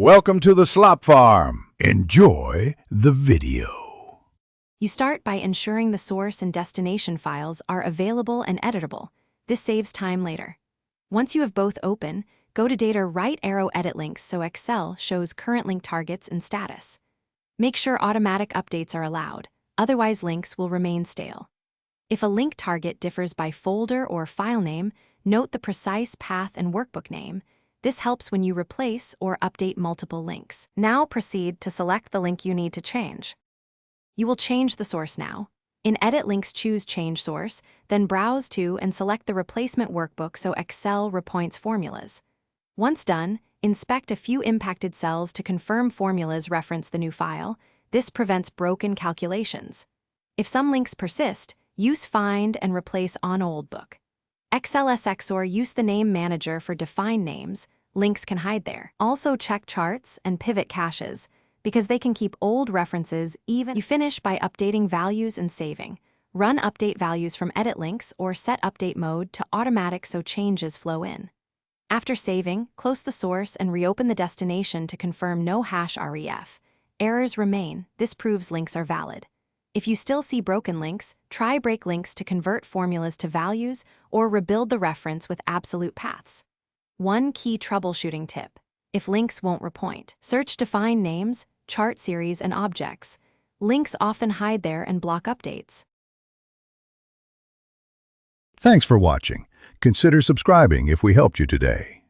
Welcome to the Slop Farm. Enjoy the video. You start by ensuring the source and destination files are available and editable. This saves time later. Once you have both open, go to Data right arrow Edit Links so Excel shows current link targets and status. Make sure automatic updates are allowed, otherwise links will remain stale. If a link target differs by folder or file name, note the precise path and workbook name. This helps when you replace or update multiple links. Now proceed to select the link you need to change. You will change the source now. In Edit Links, choose Change Source, then browse to and select the replacement workbook so Excel repoints formulas. Once done, inspect a few impacted cells to confirm formulas reference the new file. This prevents broken calculations. If some links persist, use Find and replace on Old Book. XLSX or use the Name Manager for defined names. Links can hide there. Also check charts and pivot caches, because they can keep old references even. You finish by updating values and saving. Run update values from Edit Links or set update mode to automatic so changes flow in. After saving, close the source and reopen the destination to confirm no #ref. Errors remain. This proves links are valid. If you still see broken links, try break links to convert formulas to values or rebuild the reference with absolute paths. One key troubleshooting tip: if links won't repoint, search defined names, chart series, and objects. Links often hide there and block updates. Thanks for watching. Consider subscribing if we helped you today.